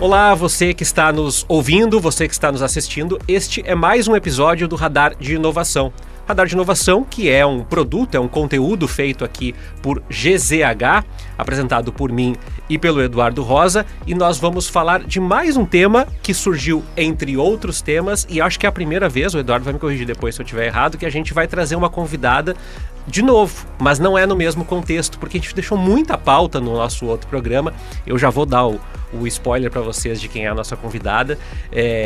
Olá, você que está nos ouvindo, você que está nos assistindo. Este é mais um episódio do Radar de Inovação. Radar de Inovação, que é um produto, é um conteúdo feito aqui por GZH, apresentado por mim e pelo Eduardo Rosa, e nós vamos falar de mais um tema que surgiu entre outros temas, e acho que é a primeira vez, o Eduardo vai me corrigir depois se eu estiver errado, que a gente vai trazer uma convidada de novo, mas não é no mesmo contexto, porque a gente deixou muita pauta no nosso outro programa. Eu já vou dar o spoiler para vocês de quem é a nossa convidada,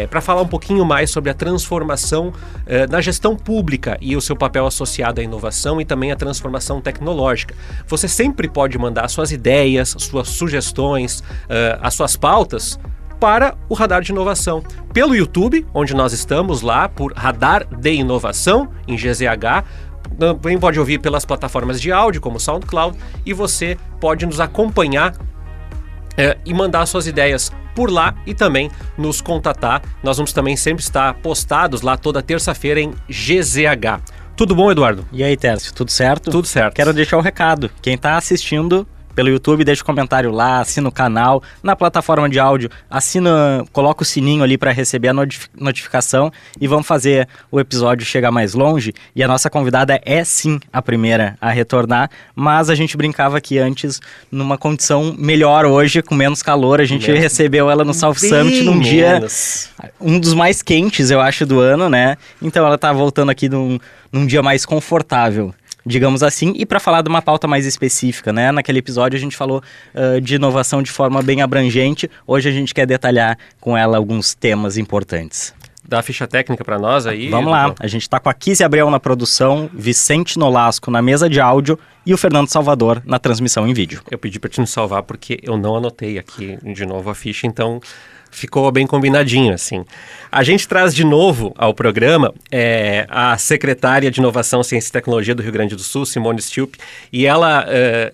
para falar um pouquinho mais sobre a transformação na gestão pública e o seu papel associado à inovação e também à transformação tecnológica. Você sempre pode mandar suas ideias, suas sugestões, as suas pautas para o Radar de Inovação pelo YouTube, onde nós estamos lá por Radar de Inovação em GZH. Também pode ouvir pelas plataformas de áudio como SoundCloud, e você pode nos acompanhar e mandar suas ideias por lá e também nos contatar. Nós vamos também sempre estar postados lá toda terça-feira em GZH. Tudo bom, Eduardo? E aí, Tércio, tudo certo? Tudo certo. Quero deixar um recado. Quem está assistindo pelo YouTube, deixa um comentário lá, assina o canal, na plataforma de áudio, coloca o sininho ali para receber a notificação e vamos fazer o episódio chegar mais longe. E a nossa convidada é sim a primeira a retornar, mas a gente brincava aqui antes numa condição melhor hoje, com menos calor. A gente recebeu ela no South Summit num dia, um dos mais quentes, eu acho, do ano, né? Então ela tá voltando aqui num dia mais confortável, digamos assim, e para falar de uma pauta mais específica, né? Naquele episódio a gente falou de inovação de forma bem abrangente. Hoje a gente quer detalhar com ela alguns temas importantes. Dá a ficha técnica para nós aí. Vamos lá, a gente está com a Kise Abreu na produção, Vicente Nolasco na mesa de áudio e o Fernando Salvador na transmissão em vídeo. Eu pedi para te nos salvar porque eu não anotei aqui de novo a ficha, então ficou bem combinadinho, assim. A gente traz de novo ao programa a secretária de Inovação, Ciência e Tecnologia do Rio Grande do Sul, Simone Stiup, e ela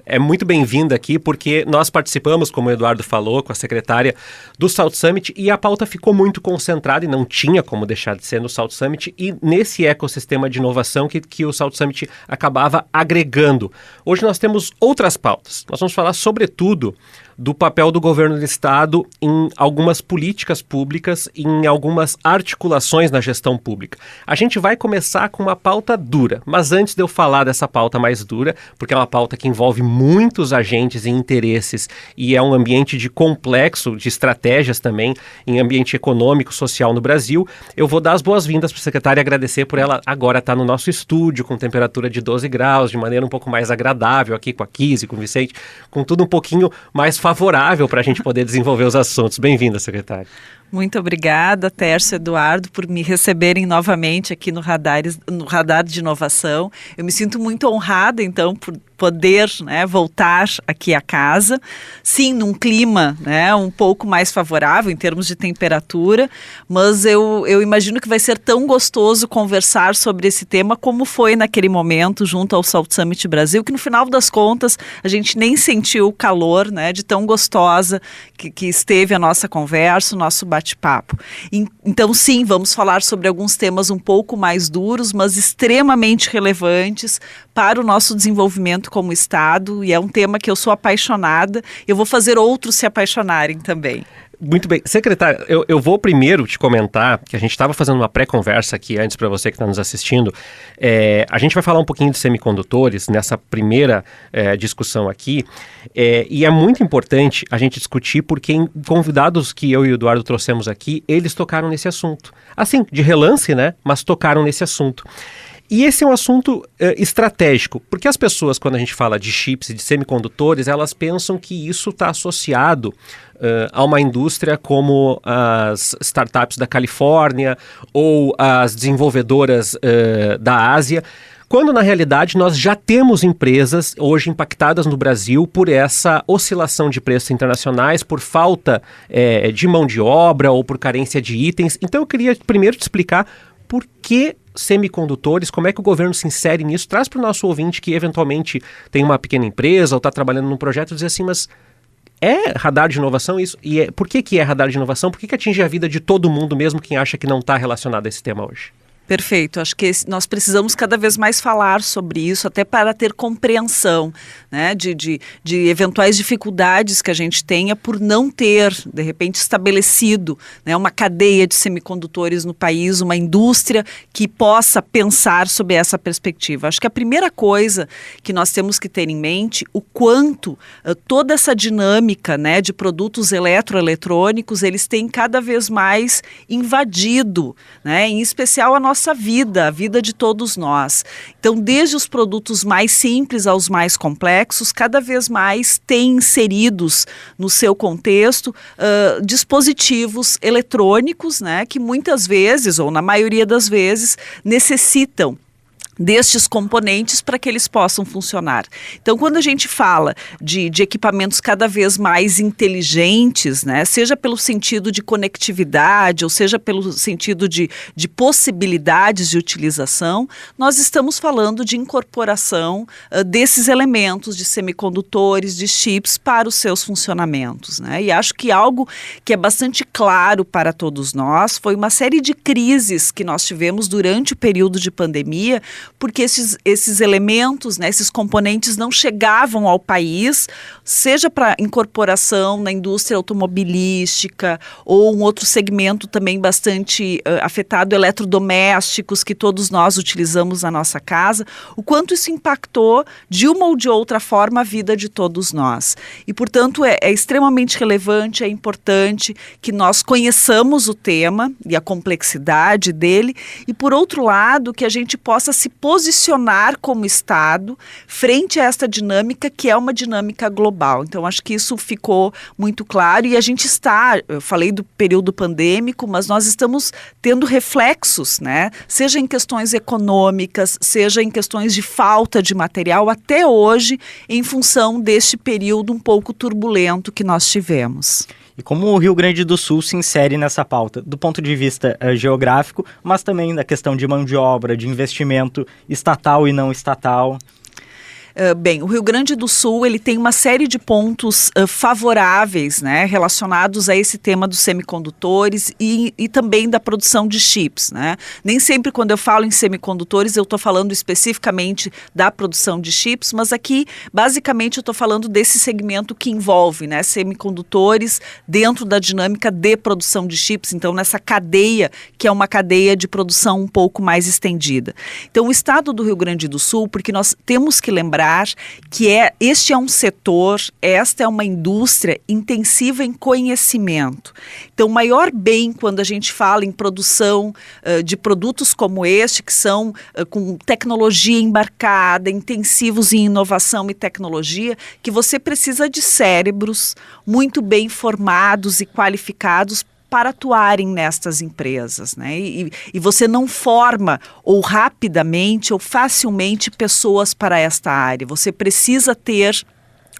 é muito bem-vinda aqui porque nós participamos, como o Eduardo falou, com a secretária do South Summit, e a pauta ficou muito concentrada e não tinha como deixar de ser no South Summit e nesse ecossistema de inovação que o South Summit acabava agregando. Hoje nós temos outras pautas. Nós vamos falar, sobretudo, do papel do governo do estado em algumas políticas públicas, em algumas articulações na gestão pública. A gente vai começar com uma pauta dura, mas antes de eu falar dessa pauta mais dura, porque é uma pauta que envolve muitos agentes e interesses e é um ambiente de complexo, de estratégias também, em ambiente econômico, social no Brasil, eu vou dar as boas-vindas para a secretária e agradecer por ela agora estar no nosso estúdio, com temperatura de 12 graus, de maneira um pouco mais agradável aqui com a Kise, com o Vicente, com tudo um pouquinho mais favorável para a gente poder desenvolver os assuntos. Bem-vinda, secretária. Muito obrigada, Tércio e Eduardo, por me receberem novamente aqui no Radar de Inovação. Eu me sinto muito honrada, então, por poder, voltar aqui à casa. Sim, num clima, um pouco mais favorável em termos de temperatura, mas eu imagino que vai ser tão gostoso conversar sobre esse tema como foi naquele momento junto ao South Summit Brasil, que no final das contas a gente nem sentiu o calor, de tão gostosa que esteve a nossa conversa, o nosso bate-papo. Então, sim, vamos falar sobre alguns temas um pouco mais duros, mas extremamente relevantes para o nosso desenvolvimento como Estado, e é um tema que eu sou apaixonada. Eu vou fazer outros se apaixonarem também. Muito bem. Secretária, eu vou primeiro te comentar que a gente estava fazendo uma pré-conversa aqui antes para você que está nos assistindo. A gente vai falar um pouquinho de semicondutores nessa primeira discussão aqui, e é muito importante a gente discutir porque convidados que eu e o Eduardo trouxemos aqui, eles tocaram nesse assunto. Assim, de relance, mas tocaram nesse assunto. E esse é um assunto estratégico, porque as pessoas, quando a gente fala de chips e de semicondutores, elas pensam que isso está associado a uma indústria como as startups da Califórnia ou as desenvolvedoras da Ásia, quando na realidade nós já temos empresas hoje impactadas no Brasil por essa oscilação de preços internacionais, por falta de mão de obra ou por carência de itens. Então eu queria primeiro te explicar por que semicondutores, como é que o governo se insere nisso, traz para o nosso ouvinte que eventualmente tem uma pequena empresa ou está trabalhando num projeto, dizer assim, mas é radar de inovação isso? E por que é radar de inovação? Por que atinge a vida de todo mundo, mesmo quem acha que não está relacionado a esse tema hoje? Perfeito. Acho que nós precisamos cada vez mais falar sobre isso, até para ter compreensão, né, de eventuais dificuldades que a gente tenha por não ter, de repente, estabelecido, né, uma cadeia de semicondutores no país, uma indústria que possa pensar sob essa perspectiva. Acho que a primeira coisa que nós temos que ter em mente, o quanto toda essa dinâmica, né, de produtos eletroeletrônicos, eles têm cada vez mais invadido, né, em especial a nossa vida, a vida de todos nós. Então, desde os produtos mais simples aos mais complexos, cada vez mais tem inseridos no seu contexto dispositivos eletrônicos, né, que muitas vezes, ou na maioria das vezes, necessitam destes componentes para que eles possam funcionar. Então, quando a gente fala de equipamentos cada vez mais inteligentes, né, seja pelo sentido de conectividade, ou seja pelo sentido de possibilidades de utilização, nós estamos falando de incorporação desses elementos de semicondutores, de chips para os seus funcionamentos, né? E acho que algo que é bastante claro para todos nós foi uma série de crises que nós tivemos durante o período de pandemia, porque esses elementos, né, esses componentes não chegavam ao país, seja para incorporação na indústria automobilística ou um outro segmento também bastante afetado, eletrodomésticos, que todos nós utilizamos na nossa casa, o quanto isso impactou de uma ou de outra forma a vida de todos nós. E, portanto, é extremamente relevante, é importante que nós conheçamos o tema e a complexidade dele e, por outro lado, que a gente possa se posicionar como Estado frente a esta dinâmica que é uma dinâmica global. Então, acho que isso ficou muito claro e a gente eu falei do período pandêmico, mas nós estamos tendo reflexos, né? Seja em questões econômicas, seja em questões de falta de material, até hoje, em função deste período um pouco turbulento que nós tivemos. E como o Rio Grande do Sul se insere nessa pauta, do ponto de vista geográfico, mas também da questão de mão de obra, de investimento estatal e não estatal? Bem, o Rio Grande do Sul ele tem uma série de pontos favoráveis, né, relacionados a esse tema dos semicondutores e também da produção de chips, né? Nem sempre quando eu falo em semicondutores eu estou falando especificamente da produção de chips, mas aqui basicamente eu estou falando desse segmento que envolve, né, semicondutores dentro da dinâmica de produção de chips, então nessa cadeia que é uma cadeia de produção um pouco mais estendida. Então o estado do Rio Grande do Sul, porque nós temos que lembrar que este é um setor, esta é uma indústria intensiva em conhecimento. Então, o maior bem quando a gente fala em produção de produtos como este, que são com tecnologia embarcada, intensivos em inovação e tecnologia, que você precisa de cérebros muito bem formados e qualificados para atuarem nestas empresas, né? E você não forma ou rapidamente ou facilmente pessoas para esta área. Você precisa ter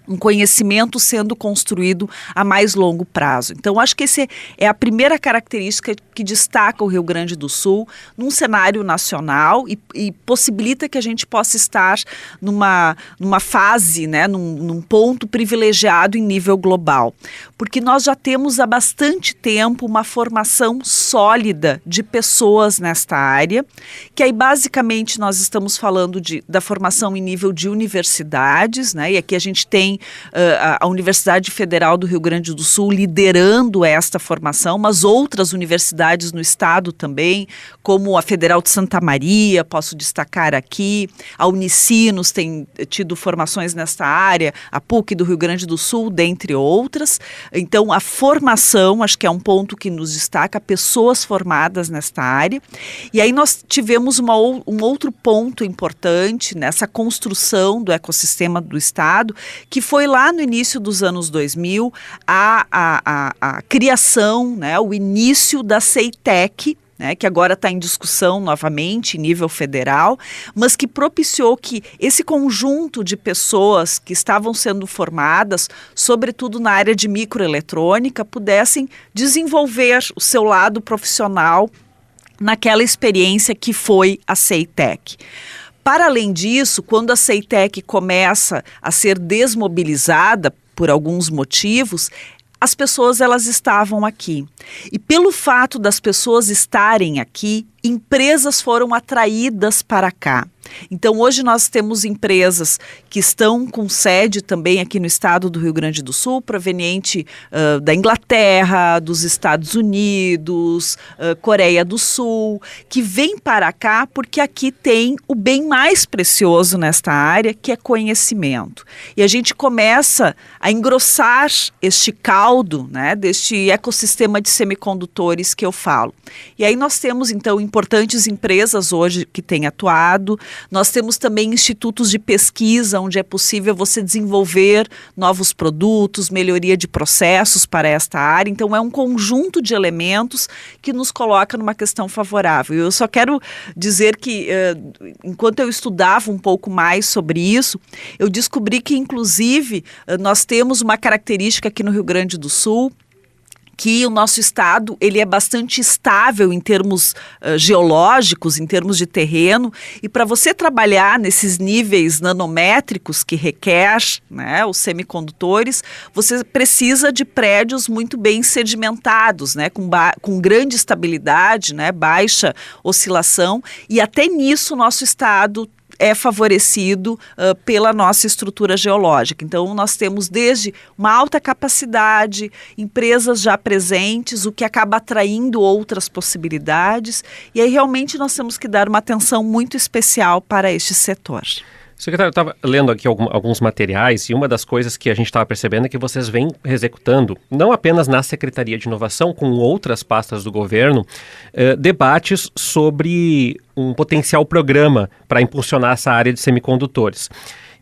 um conhecimento sendo construído a mais longo prazo. Então, acho que essa é a primeira característica que destaca o Rio Grande do Sul num cenário nacional e possibilita que a gente possa estar numa fase, né, num ponto privilegiado em nível global. Porque nós já temos há bastante tempo uma formação sólida de pessoas nesta área, que aí basicamente nós estamos falando da formação em nível de universidades, né, e aqui a gente tem a Universidade Federal do Rio Grande do Sul liderando esta formação, mas outras universidades no estado também, como a Federal de Santa Maria, posso destacar aqui, a Unicinos tem tido formações nesta área, a PUC do Rio Grande do Sul, dentre outras. Então, a formação, acho que é um ponto que nos destaca, pessoas formadas nesta área. E aí nós tivemos um outro ponto importante nessa construção do ecossistema do estado, que foi lá no início dos anos 2000 a criação, né, o início da CEITEC, né, que agora está em discussão novamente em nível federal, mas que propiciou que esse conjunto de pessoas que estavam sendo formadas, sobretudo na área de microeletrônica, pudessem desenvolver o seu lado profissional naquela experiência que foi a CEITEC. Para além disso, quando a CEITEC começa a ser desmobilizada por alguns motivos, as pessoas elas estavam aqui. E pelo fato das pessoas estarem aqui, empresas foram atraídas para cá. Então, hoje nós temos empresas que estão com sede também aqui no estado do Rio Grande do Sul, proveniente da Inglaterra, dos Estados Unidos, Coreia do Sul, que vêm para cá porque aqui tem o bem mais precioso nesta área, que é conhecimento. E a gente começa a engrossar este caldo, né, deste ecossistema de semicondutores que eu falo. E aí nós temos, então, importantes empresas hoje que têm atuado. Nós temos também institutos de pesquisa, onde é possível você desenvolver novos produtos, melhoria de processos para esta área. Então, é um conjunto de elementos que nos coloca numa questão favorável. Eu só quero dizer que, enquanto eu estudava um pouco mais sobre isso, eu descobri que, inclusive, nós temos uma característica aqui no Rio Grande do Sul, que o nosso estado ele é bastante estável em termos geológicos, em termos de terreno, e para você trabalhar nesses níveis nanométricos que requer, né, os semicondutores, você precisa de prédios muito bem sedimentados, né, com grande estabilidade, né, baixa oscilação, e até nisso o nosso estado é favorecido pela nossa estrutura geológica. Então, nós temos desde uma alta capacidade, empresas já presentes, o que acaba atraindo outras possibilidades, e aí realmente nós temos que dar uma atenção muito especial para este setor. Secretário, eu estava lendo aqui alguns materiais e uma das coisas que a gente estava percebendo é que vocês vêm executando, não apenas na Secretaria de Inovação, com outras pastas do governo, debates sobre um potencial programa para impulsionar essa área de semicondutores.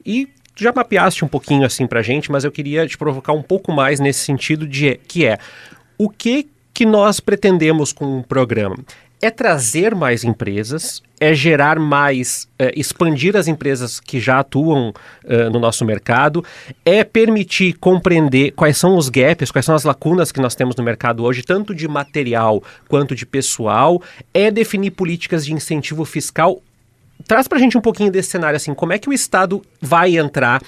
E já mapeaste um pouquinho assim para a gente, mas eu queria te provocar um pouco mais nesse sentido o que nós pretendemos com o programa? É trazer mais empresas, é gerar mais, expandir as empresas que já atuam no nosso mercado, é permitir compreender quais são os gaps, quais são as lacunas que nós temos no mercado hoje, tanto de material quanto de pessoal, é definir políticas de incentivo fiscal. Traz pra gente um pouquinho desse cenário, assim, como é que o Estado vai entrar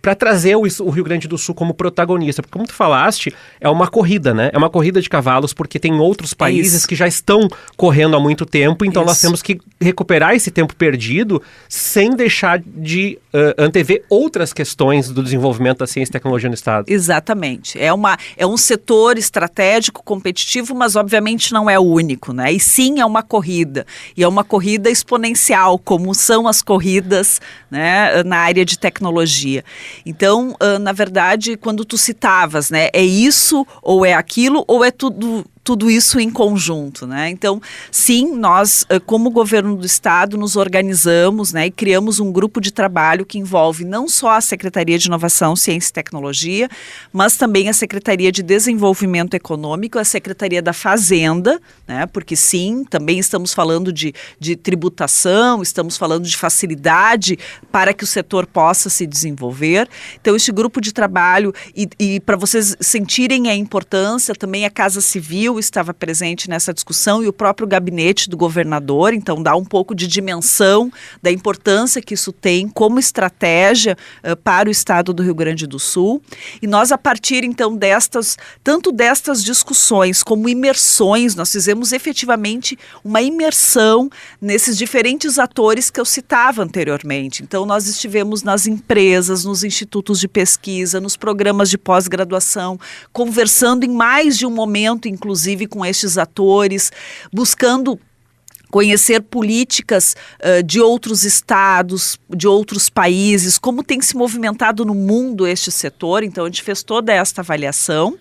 para trazer o Rio Grande do Sul como protagonista, porque como tu falaste, é uma corrida, né? É uma corrida de cavalos, porque tem outros países que já estão correndo há muito tempo, então nós temos que recuperar esse tempo perdido sem deixar de antever outras questões do desenvolvimento da ciência e tecnologia no Estado. Exatamente. É um setor estratégico, competitivo, mas obviamente não é o único, né? E sim, é uma corrida. E é uma corrida exponencial, como são as corridas, né, na área de tecnologia. Então, na verdade, quando tu citavas, né, é isso ou é aquilo ou é tudo isso em conjunto, né? Então, sim, nós, como governo do Estado, nos organizamos, né, e criamos um grupo de trabalho que envolve não só a Secretaria de Inovação, Ciência e Tecnologia, mas também a Secretaria de Desenvolvimento Econômico, a Secretaria da Fazenda, né, porque sim, também estamos falando de tributação, estamos falando de facilidade para que o setor possa se desenvolver. Então, este grupo de trabalho, e para vocês sentirem a importância, também a Casa Civil estava presente nessa discussão e o próprio gabinete do governador, então dá um pouco de dimensão da importância que isso tem como estratégia para o estado do Rio Grande do Sul. E nós, a partir então tanto destas discussões como imersões, nós fizemos efetivamente uma imersão nesses diferentes atores que eu citava anteriormente. Então nós estivemos nas empresas, nos institutos de pesquisa, nos programas de pós-graduação, conversando em mais de um momento, inclusive, com estes atores, buscando conhecer políticas de outros estados, de outros países, como tem se movimentado no mundo este setor. Então, a gente fez toda esta avaliação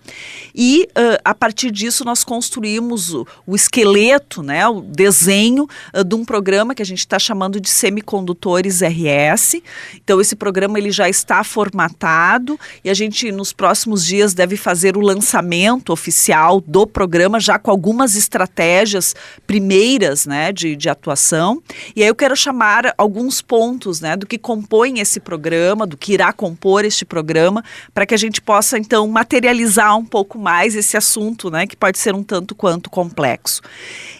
e, a partir disso, nós construímos o esqueleto, né, o desenho de um programa que a gente está chamando de Semicondutores RS. Então, esse programa ele já está formatado e a gente, nos próximos dias, deve fazer o lançamento oficial do programa, já com algumas estratégias primeiras, né, de atuação. E aí eu quero chamar alguns pontos, né, do que compõe esse programa, do que irá compor este programa, para que a gente possa, então, materializar um pouco mais esse assunto, né, que pode ser um tanto quanto complexo.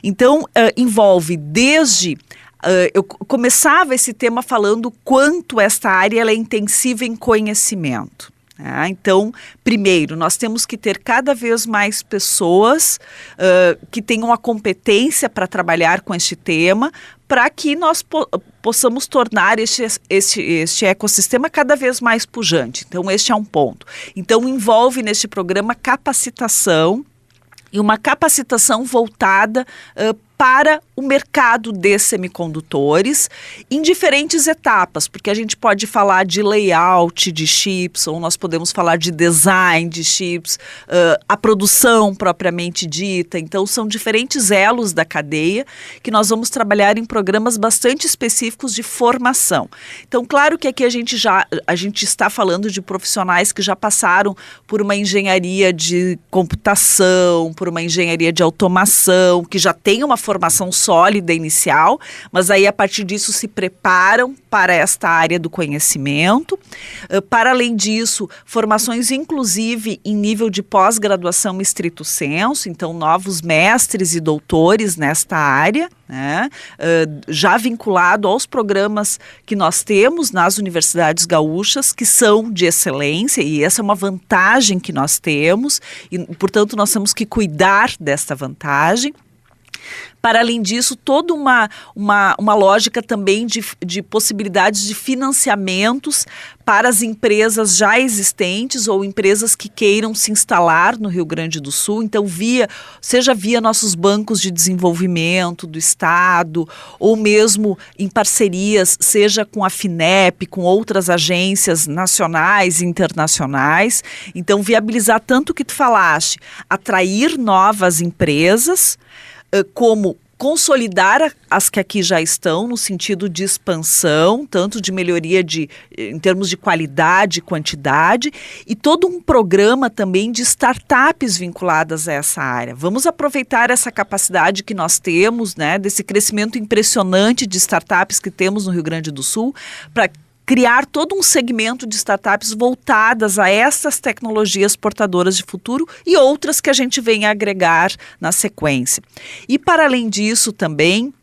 Então, envolve desde... eu começava esse tema falando quanto esta área ela é intensiva em conhecimento. Então, primeiro, nós temos que ter cada vez mais pessoas que tenham a competência para trabalhar com este tema, para que nós possamos tornar este ecossistema cada vez mais pujante. Então, este é um ponto. Então, envolve neste programa capacitação, e uma capacitação voltada para o mercado de semicondutores em diferentes etapas, porque a gente pode falar de layout de chips, ou nós podemos falar de design de chips, a produção propriamente dita. Então, são diferentes elos da cadeia que nós vamos trabalhar em programas bastante específicos de formação. Então, claro que aqui a gente está falando de profissionais que já passaram por uma engenharia de computação, por uma engenharia de automação, que já tem uma formação sólida inicial, mas aí a partir disso se preparam para esta área do conhecimento. Para além disso, formações inclusive em nível de pós-graduação estrito sensu, então novos mestres e doutores nesta área, né? Já vinculado aos programas que nós temos nas universidades gaúchas, que são de excelência, e essa é uma vantagem que nós temos, e portanto nós temos que cuidar desta vantagem. Para além disso, toda uma lógica também de possibilidades de financiamentos para as empresas já existentes ou empresas que queiram se instalar no Rio Grande do Sul. Então, seja via nossos bancos de desenvolvimento do Estado, ou mesmo em parcerias, seja com a FINEP, com outras agências nacionais e internacionais. Então, viabilizar tanto o que tu falaste, atrair novas empresas, como consolidar as que aqui já estão, no sentido de expansão, tanto de melhoria em termos de qualidade e quantidade, e todo um programa também de startups vinculadas a essa área. Vamos aproveitar essa capacidade que nós temos, né, desse crescimento impressionante de startups que temos no Rio Grande do Sul, para criar todo um segmento de startups voltadas a essas tecnologias portadoras de futuro e outras que a gente vem a agregar na sequência. E para além disso também,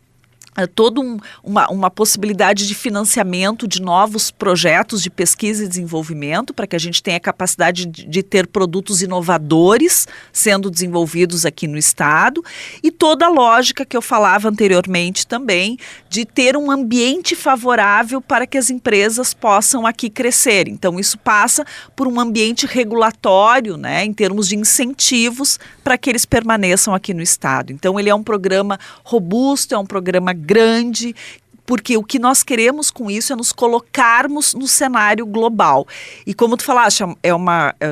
toda uma possibilidade de financiamento de novos projetos de pesquisa e desenvolvimento, para que a gente tenha a capacidade de ter produtos inovadores sendo desenvolvidos aqui no Estado, e toda a lógica que eu falava anteriormente também, de ter um ambiente favorável para que as empresas possam aqui crescer. Então, isso passa por um ambiente regulatório, né, em termos de incentivos para que eles permaneçam aqui no Estado. Então, ele é um programa robusto, é um programa grande, porque o que nós queremos com isso é nos colocarmos no cenário global. E como tu falaste,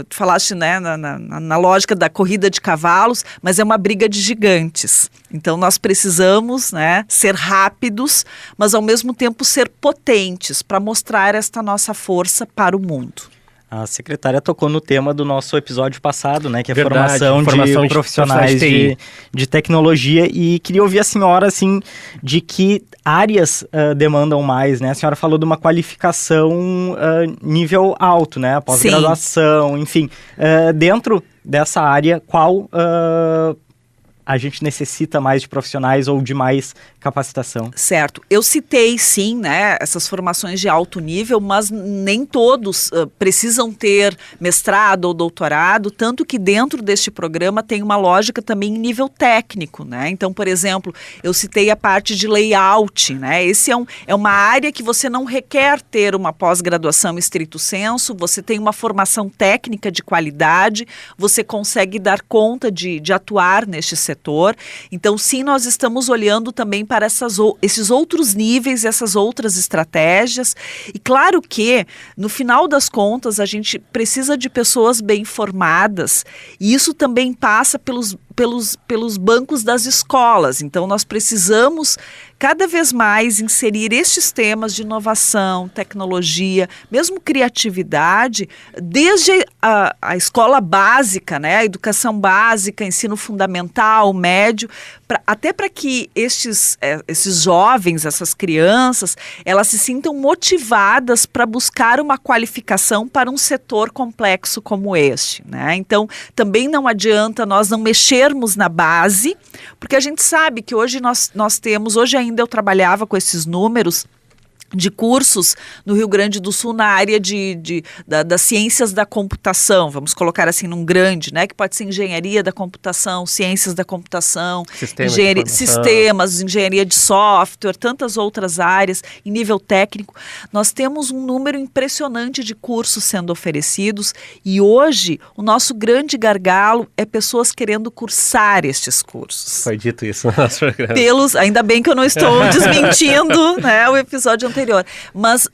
tu falaste, né, na lógica da corrida de cavalos, mas é uma briga de gigantes. Então nós precisamos, né, ser rápidos, mas ao mesmo tempo ser potentes para mostrar esta nossa força para o mundo. A secretária tocou no tema do nosso episódio passado, né, que é Verdade, formação de profissionais de tecnologia, e queria ouvir a senhora, assim, de que áreas demandam mais, né? A senhora falou de uma qualificação nível alto, né, pós-graduação, enfim. Dentro dessa área, qual a gente necessita mais de profissionais ou de mais capacitação? Certo. Eu citei, sim, né, essas formações de alto nível, mas nem todos precisam ter mestrado ou doutorado, tanto que dentro deste programa tem uma lógica também em nível técnico, né? Então, por exemplo, eu citei a parte de layout, né? Esse é uma área que você não requer ter uma pós-graduação estrito sensu, você tem uma formação técnica de qualidade, você consegue dar conta de atuar neste setor. Então, sim, nós estamos olhando também para esses outros níveis, essas outras estratégias. E claro que, no final das contas, a gente precisa de pessoas bem formadas, e isso também passa pelos bancos das escolas. Então, nós precisamos cada vez mais inserir estes temas de inovação, tecnologia, mesmo criatividade, desde a escola básica, né, a educação básica, ensino fundamental, médio, até para que esses jovens, essas crianças, elas se sintam motivadas para buscar uma qualificação para um setor complexo como este, né? Então, também não adianta nós não mexermos na base, porque a gente sabe que hoje nós temos, hoje ainda eu trabalhava com esses números, de cursos no Rio Grande do Sul na área das ciências da computação, vamos colocar assim num grande, né, que pode ser engenharia da computação, ciências da computação, sistemas, engenharia de software, tantas outras áreas em nível técnico. Nós temos um número impressionante de cursos sendo oferecidos e hoje o nosso grande gargalo é pessoas querendo cursar estes cursos. Foi dito isso no nosso programa. Ainda bem que eu não estou desmentindo, né, o episódio anterior. Mas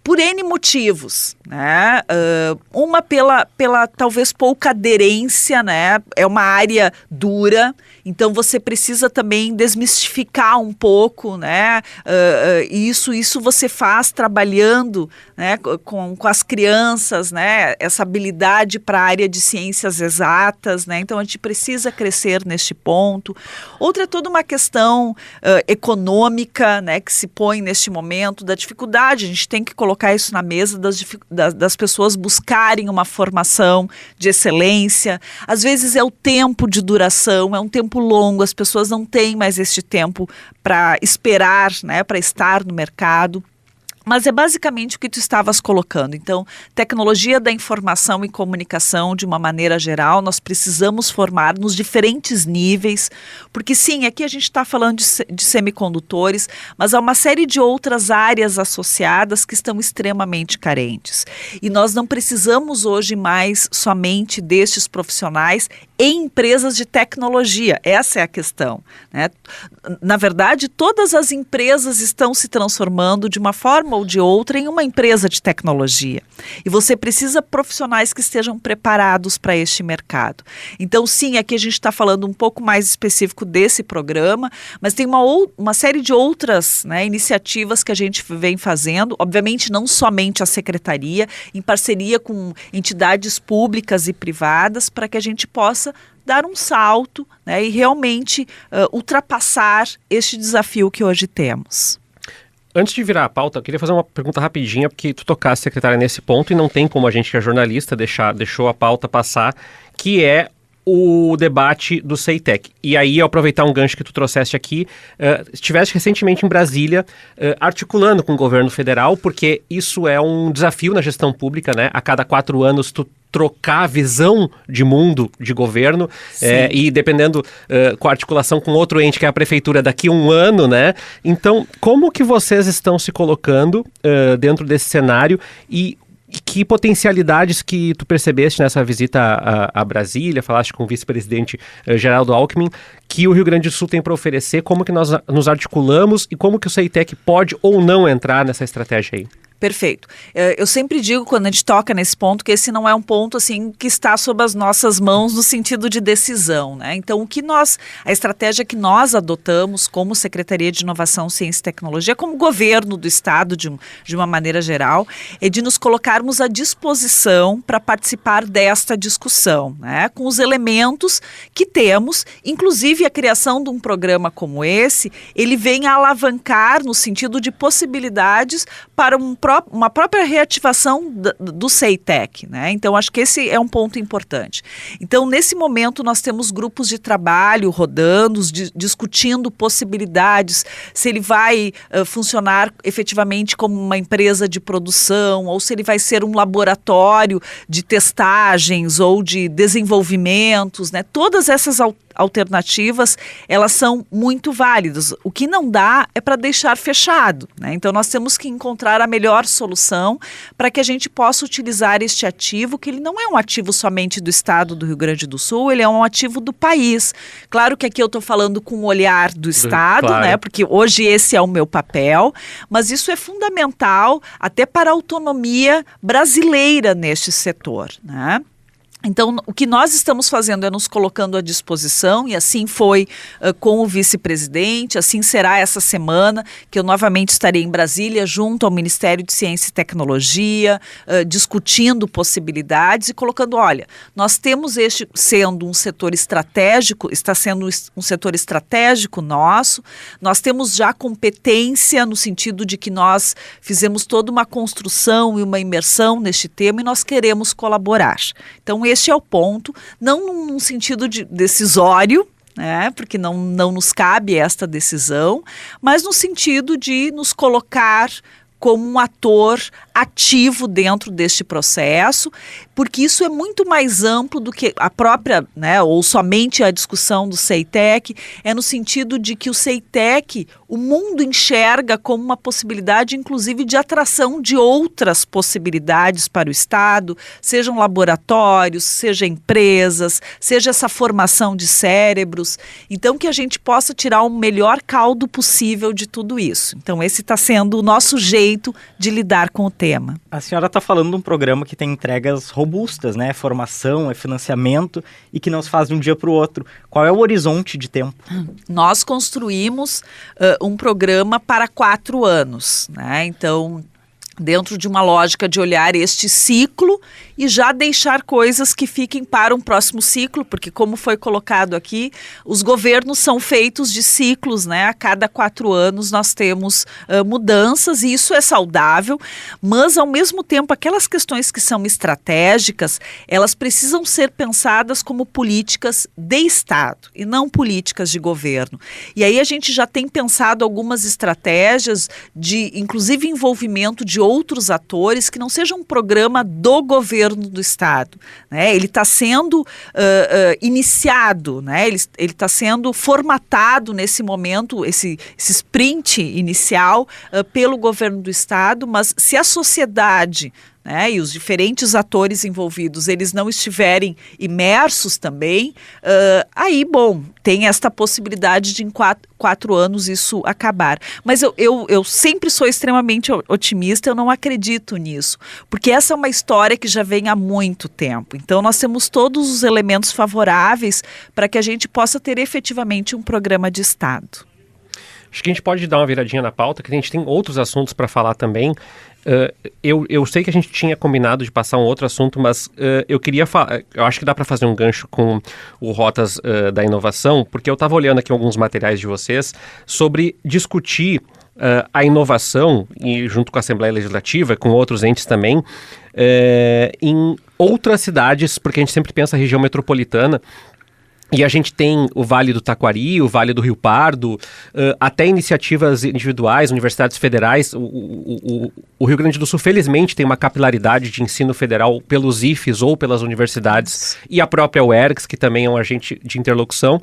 por N motivos, né? Uma pela talvez pouca aderência, né? É uma área dura, então você precisa também desmistificar um pouco, né? Isso você faz trabalhando, né? com as crianças, né? Essa habilidade para a área de ciências exatas, né? Então a gente precisa crescer neste ponto. Outra é toda uma questão econômica, né? Que se põe neste momento da dificuldade. A gente tem que colocar isso na mesa das pessoas buscarem uma formação de excelência. Às vezes é o tempo de duração, é um tempo longo, as pessoas não têm mais este tempo para esperar, né, para estar no mercado. Mas é basicamente o que tu estavas colocando. Então, tecnologia da informação e comunicação, de uma maneira geral, nós precisamos formar nos diferentes níveis, porque sim, aqui a gente está falando de semicondutores, mas há uma série de outras áreas associadas que estão extremamente carentes. E nós não precisamos hoje mais somente destes profissionais em empresas de tecnologia. Essa é a questão, né? Na verdade, todas as empresas estão se transformando de uma forma ou de outra em uma empresa de tecnologia. E você precisa profissionais que estejam preparados para este mercado. Então, sim, aqui a gente está falando um pouco mais específico desse programa, mas tem uma série de outras, né, iniciativas que a gente vem fazendo, obviamente não somente a secretaria, em parceria com entidades públicas e privadas, para que a gente possa dar um salto, né, e realmente ultrapassar este desafio que hoje temos. Antes de virar a pauta, eu queria fazer uma pergunta rapidinha, porque tu tocaste, secretária, nesse ponto, e não tem como a gente que é jornalista deixou a pauta passar, que é o debate do CEITEC. E aí, ao aproveitar um gancho que tu trouxeste aqui, estiveste recentemente em Brasília articulando com o governo federal, porque isso é um desafio na gestão pública, né? A cada 4 anos tu trocar a visão de mundo de governo e dependendo com a articulação com outro ente que é a prefeitura daqui a 1 ano, né? Então, como que vocês estão se colocando dentro desse cenário e que potencialidades que tu percebeste nessa visita a Brasília, falaste com o vice-presidente Geraldo Alckmin, que o Rio Grande do Sul tem para oferecer, como que nós nos articulamos e como que o CEITEC pode ou não entrar nessa estratégia aí? Perfeito. Eu sempre digo, quando a gente toca nesse ponto, que esse não é um ponto assim que está sob as nossas mãos no sentido de decisão, né? Então, a estratégia que nós adotamos como Secretaria de Inovação, Ciência e Tecnologia, como governo do Estado de uma maneira geral, é de nos colocarmos à disposição para participar desta discussão, né? Com os elementos que temos, inclusive a criação de um programa como esse, ele vem a alavancar no sentido de possibilidades para uma própria reativação do CEITEC, né? Então, acho que esse é um ponto importante. Então, nesse momento, nós temos grupos de trabalho rodando, discutindo possibilidades, se ele vai funcionar efetivamente como uma empresa de produção, ou se ele vai ser um laboratório de testagens ou de desenvolvimentos, né? Todas essas alternativas, elas são muito válidas. O que não dá é para deixar fechado, né? Então, nós temos que encontrar a melhor solução para que a gente possa utilizar este ativo, que ele não é um ativo somente do Estado do Rio Grande do Sul, ele é um ativo do país. Claro que aqui eu estou falando com o olhar do Estado, claro, né? Porque hoje esse é o meu papel, mas isso é fundamental até para a autonomia brasileira neste setor, né? Então, o que nós estamos fazendo é nos colocando à disposição, e assim foi com o vice-presidente, assim será essa semana, que eu novamente estarei em Brasília, junto ao Ministério de Ciência e Tecnologia, discutindo possibilidades e colocando, olha, nós temos este sendo um setor estratégico, está sendo um setor estratégico nosso, nós temos já competência no sentido de que nós fizemos toda uma construção e uma imersão neste tema e nós queremos colaborar. Então, este é o ponto, não num sentido decisório, né, porque não nos cabe esta decisão, mas no sentido de nos colocar como um ator ativo dentro deste processo, porque isso é muito mais amplo do que a própria, né, ou somente a discussão do CEITEC, é no sentido de que o CEITEC, o mundo enxerga como uma possibilidade, inclusive, de atração de outras possibilidades para o Estado, sejam laboratórios, seja empresas, seja essa formação de cérebros, então que a gente possa tirar o melhor caldo possível de tudo isso. Então esse está sendo o nosso jeito de lidar com o tema. A senhora está falando de um programa que tem entregas robustas, né? É formação, é financiamento e que não se faz de um dia para o outro. Qual é o horizonte de tempo? Nós construímos um programa para 4 anos, né? Então, dentro de uma lógica de olhar este ciclo e já deixar coisas que fiquem para um próximo ciclo, porque como foi colocado aqui, os governos são feitos de ciclos, né? A cada 4 anos nós temos mudanças e isso é saudável, mas ao mesmo tempo aquelas questões que são estratégicas, elas precisam ser pensadas como políticas de Estado e não políticas de governo. E aí a gente já tem pensado algumas estratégias de, inclusive, envolvimento de outros atores que não seja um programa do governo do Estado, né? Ele está sendo iniciado, né? Ele está sendo formatado nesse momento, esse sprint inicial pelo governo do Estado, mas se a sociedade, né, e os diferentes atores envolvidos, eles não estiverem imersos também, aí, bom, tem esta possibilidade de em 4 anos isso acabar. Mas eu sempre sou extremamente otimista, eu não acredito nisso, porque essa é uma história que já vem há muito tempo. Então, nós temos todos os elementos favoráveis para que a gente possa ter efetivamente um programa de Estado. Acho que a gente pode dar uma viradinha na pauta, que a gente tem outros assuntos para falar também. Eu sei que a gente tinha combinado de passar um outro assunto, mas eu queria falar, eu acho que dá para fazer um gancho com o Rotas da Inovação, porque eu estava olhando aqui alguns materiais de vocês sobre discutir a inovação, e junto com a Assembleia Legislativa, com outros entes também, em outras cidades, porque a gente sempre pensa a região metropolitana. E a gente tem o Vale do Taquari, o Vale do Rio Pardo, até iniciativas individuais, universidades federais. O Rio Grande do Sul, felizmente, tem uma capilaridade de ensino federal pelos IFES ou pelas universidades, e a própria UERGS, que também é um agente de interlocução.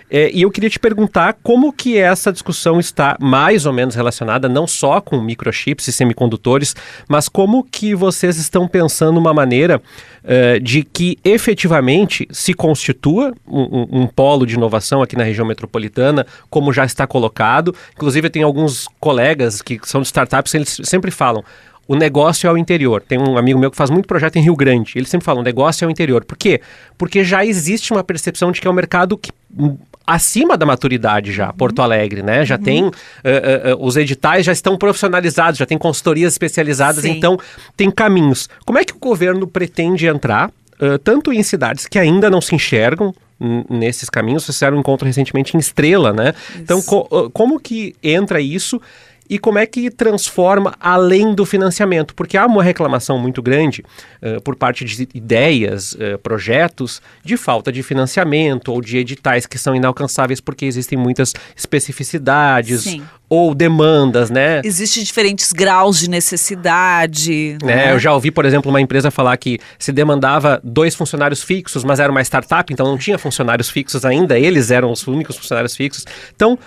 E eu queria te perguntar como que essa discussão está mais ou menos relacionada, não só com microchips e semicondutores, mas como que vocês estão pensando uma maneira de que efetivamente se constitua um polo de inovação aqui na região metropolitana, como já está colocado. Inclusive, tem alguns colegas que são de startups, eles sempre falam: o negócio é o interior. Tem um amigo meu que faz muito projeto em Rio Grande. Ele sempre fala, o negócio é o interior. Por quê? Porque já existe uma percepção de que é um mercado acima da maturidade já, Porto Alegre, né? Já tem, os editais já estão profissionalizados, já tem consultorias especializadas, Sim. Então tem caminhos. Como é que o governo pretende entrar, tanto em cidades que ainda não se enxergam nesses caminhos? Vocês fizeram um encontro recentemente em Estrela, né? Isso. Então, como que entra isso? E como é que transforma além do financiamento? Porque há uma reclamação muito grande por parte de ideias, projetos, de falta de financiamento ou de editais que são inalcançáveis porque existem muitas especificidades. Sim. Ou demandas, né? Existem diferentes graus de necessidade. Né? Eu já ouvi, por exemplo, uma empresa falar que se demandava 2 funcionários fixos, mas era uma startup, então não tinha funcionários fixos ainda, eles eram os únicos funcionários fixos. Então,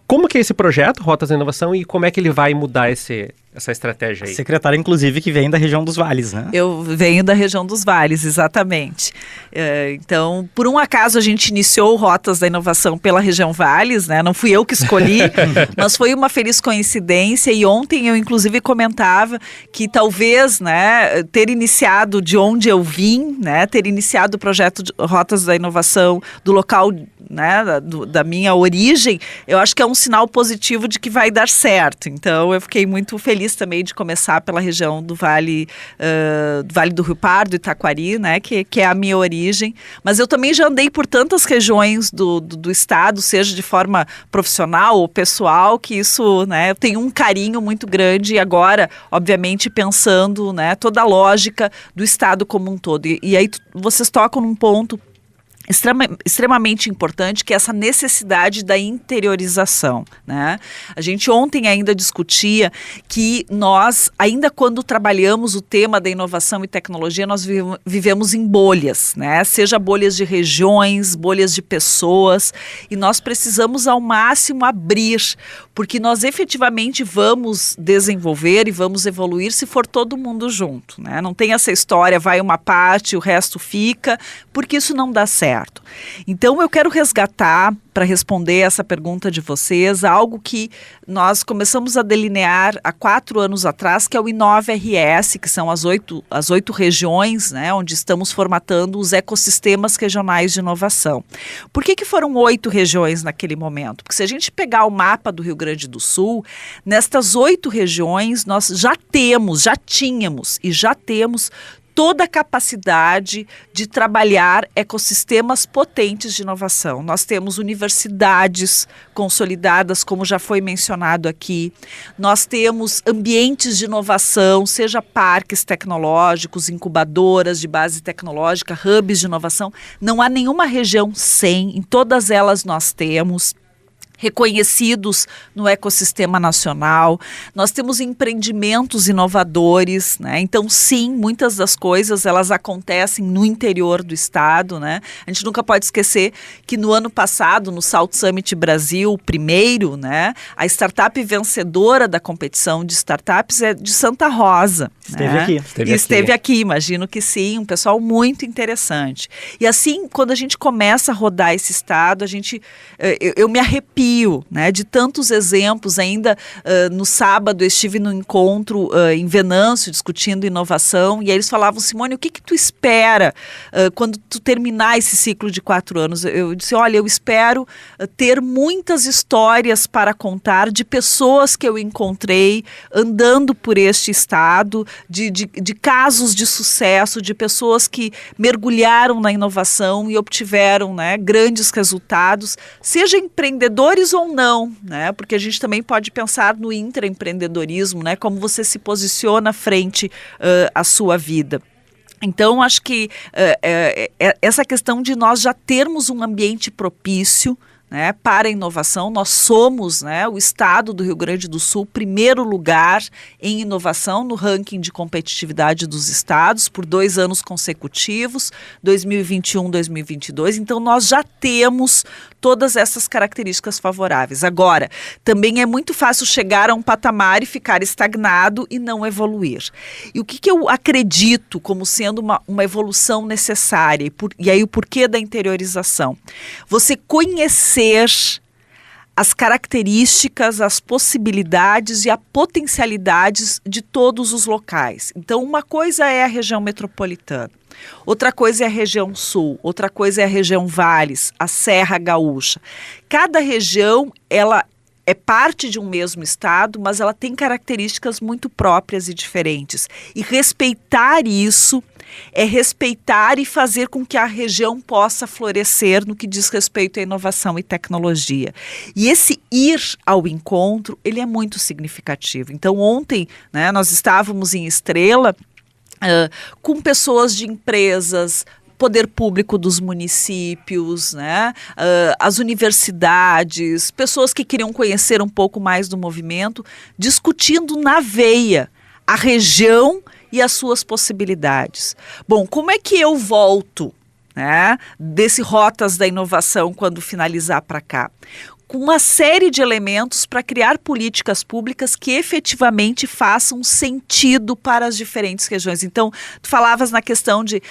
como que é esse projeto, Rotas da Inovação, e como é que ele vai mudar essa estratégia aí? Secretária, inclusive, que vem da região dos vales, né? Eu venho da região dos vales, exatamente. Então, por um acaso, a gente iniciou o Rotas da Inovação pela região Vales, né? Não fui eu que escolhi, mas foi uma feliz coincidência. E ontem eu, inclusive, comentava que talvez, né, ter iniciado de onde eu vim, né, ter iniciado o projeto de Rotas da Inovação do local, né, da minha origem, eu acho que é um sinal positivo de que vai dar certo. Então, eu fiquei muito feliz também de começar pela região do Vale do Rio Pardo, Itaquari, né, que é a minha origem. Mas eu também já andei por tantas regiões do estado, seja de forma profissional ou pessoal, que isso, né, eu tenho um carinho muito grande. E agora, obviamente, pensando, né, toda a lógica do estado como um todo. E aí vocês tocam num ponto extremamente importante, que é essa necessidade da interiorização, né? A gente ontem ainda discutia que nós, ainda quando trabalhamos o tema da inovação e tecnologia, nós vivemos em bolhas, né? Seja bolhas de regiões, bolhas de pessoas, e nós precisamos ao máximo abrir, porque nós efetivamente vamos desenvolver e vamos evoluir se for todo mundo junto, né? Não tem essa história, vai uma parte, o resto fica, porque isso não dá certo. Então eu quero resgatar, para responder essa pergunta de vocês, algo que nós começamos a delinear há 4 anos atrás, que é o Inova-RS, que são as 8 regiões, né, onde estamos formatando os ecossistemas regionais de inovação. Por que foram 8 regiões naquele momento? Porque se a gente pegar o mapa do Rio Grande do Sul, nestas 8 regiões nós já tínhamos toda a capacidade de trabalhar ecossistemas potentes de inovação. Nós temos universidades consolidadas, como já foi mencionado aqui. Nós temos ambientes de inovação, seja parques tecnológicos, incubadoras de base tecnológica, hubs de inovação. Não há nenhuma região sem, em todas elas nós temos. Reconhecidos no ecossistema nacional, nós temos empreendimentos inovadores, né? Então sim, muitas das coisas elas acontecem no interior do estado, né? A gente nunca pode esquecer que no ano passado, no Salt Summit Brasil, primeiro, né? A startup vencedora da competição de startups é de Santa Rosa. Esteve né? aqui. Esteve aqui, imagino que sim, um pessoal muito interessante. E assim, quando a gente começa a rodar esse estado, eu me arrepio, né, de tantos exemplos. Ainda no sábado eu estive no encontro em Venâncio discutindo inovação, e aí eles falavam: Simone, o que tu espera quando tu terminar esse ciclo de 4 anos? Eu disse: olha, eu espero ter muitas histórias para contar de pessoas que eu encontrei andando por este estado, de casos de sucesso, de pessoas que mergulharam na inovação e obtiveram, né, grandes resultados, seja empreendedores ou não, né? Porque a gente também pode pensar no intraempreendedorismo, né? Como você se posiciona frente à sua vida. Então, acho que essa questão de nós já termos um ambiente propício, né, para a inovação. Nós somos, né, o estado do Rio Grande do Sul, primeiro lugar em inovação no ranking de competitividade dos estados por 2 anos consecutivos, 2021, 2022. Então nós já temos todas essas características favoráveis. Agora, também é muito fácil chegar a um patamar e ficar estagnado e não evoluir. E o que eu acredito como sendo uma evolução necessária, e aí o porquê da interiorização? Você conhecer as características, as possibilidades e as potencialidades de todos os locais. Então, uma coisa é a região metropolitana, outra coisa é a região sul, outra coisa é a região Vales, a Serra Gaúcha. Cada região, ela é parte de um mesmo estado, mas ela tem características muito próprias e diferentes. E respeitar isso é respeitar e fazer com que a região possa florescer no que diz respeito à inovação e tecnologia. E esse ir ao encontro, ele é muito significativo. Então, ontem, né, nós estávamos em Estrela com pessoas de empresas, poder público dos municípios, né? As universidades, pessoas que queriam conhecer um pouco mais do movimento, discutindo na veia a região e as suas possibilidades. Bom, como é que eu volto, né, desse Rotas da Inovação quando finalizar para cá? Com uma série de elementos para criar políticas públicas que efetivamente façam sentido para as diferentes regiões. Então, tu falavas na questão de,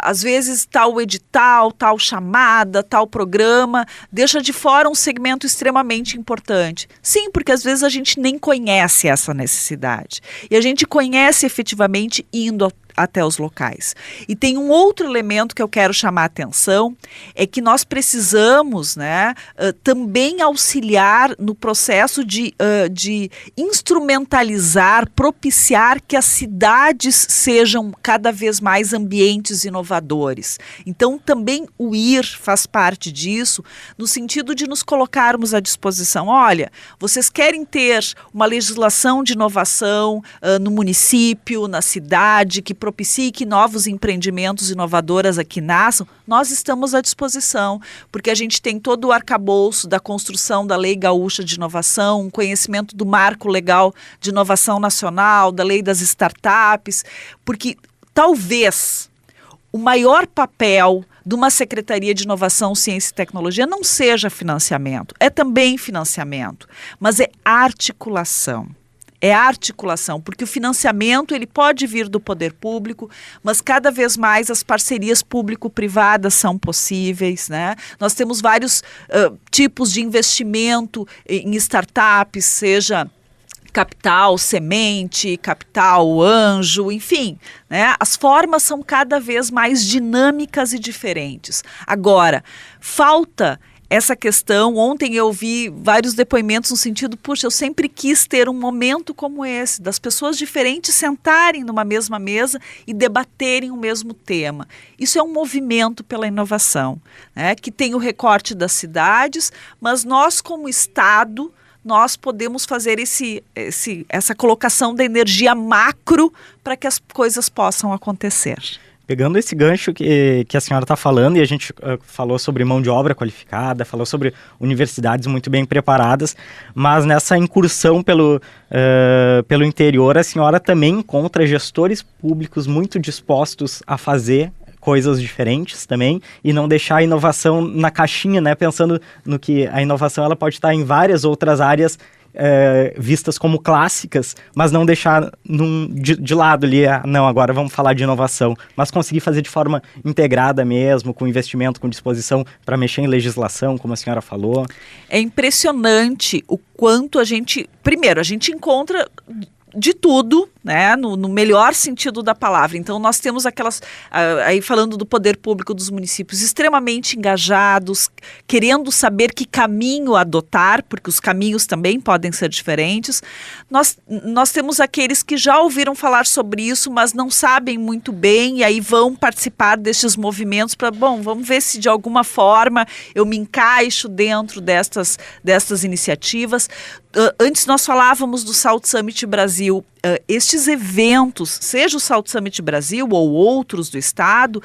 às vezes tal edital, tal chamada, tal programa, deixa de fora um segmento extremamente importante. Sim, porque às vezes a gente nem conhece essa necessidade. E a gente conhece efetivamente indo até os locais. E tem um outro elemento que eu quero chamar a atenção, é que nós precisamos, né, também auxiliar no processo de instrumentalizar, propiciar que as cidades sejam cada vez mais ambientes inovadores. Então também o IR faz parte disso, no sentido de nos colocarmos à disposição. Olha, vocês querem ter uma legislação de inovação no município, na cidade, que propicie que novos empreendimentos inovadoras aqui nasçam, nós estamos à disposição, porque a gente tem todo o arcabouço da construção da Lei Gaúcha de Inovação, um conhecimento do marco legal de inovação nacional, da lei das startups, porque talvez o maior papel de uma Secretaria de Inovação, Ciência e Tecnologia não seja financiamento, é também financiamento, mas é articulação. É articulação, porque o financiamento ele pode vir do poder público, mas cada vez mais as parcerias público-privadas são possíveis, né? Nós temos vários tipos de investimento em startups, seja capital semente, capital anjo, enfim, né? As formas são cada vez mais dinâmicas e diferentes. Agora, falta essa questão. Ontem eu vi vários depoimentos no sentido, puxa, eu sempre quis ter um momento como esse, das pessoas diferentes sentarem numa mesma mesa e debaterem o mesmo tema. Isso é um movimento pela inovação, né? Que tem o recorte das cidades, mas nós como Estado, nós podemos fazer essa colocação da energia macro para que as coisas possam acontecer. Pegando esse gancho que a senhora está falando, e a gente falou sobre mão de obra qualificada, falou sobre universidades muito bem preparadas, mas nessa incursão pelo interior, a senhora também encontra gestores públicos muito dispostos a fazer coisas diferentes também e não deixar a inovação na caixinha, né? Pensando no que a inovação ela pode estar em várias outras áreas vistas como clássicas, mas não deixar de lado ali, não, agora vamos falar de inovação, mas conseguir fazer de forma integrada mesmo, com investimento, com disposição para mexer em legislação, como a senhora falou. É impressionante o quanto a gente encontra de tudo, né, no melhor sentido da palavra. Então, nós temos aquelas, aí falando do poder público dos municípios, extremamente engajados, querendo saber que caminho adotar, porque os caminhos também podem ser diferentes. Nós temos aqueles que já ouviram falar sobre isso, mas não sabem muito bem, e aí vão participar destes movimentos para, vamos ver se de alguma forma eu me encaixo dentro destas iniciativas. Antes nós falávamos do South Summit Brasil. Estes eventos, seja o South Summit Brasil ou outros do Estado,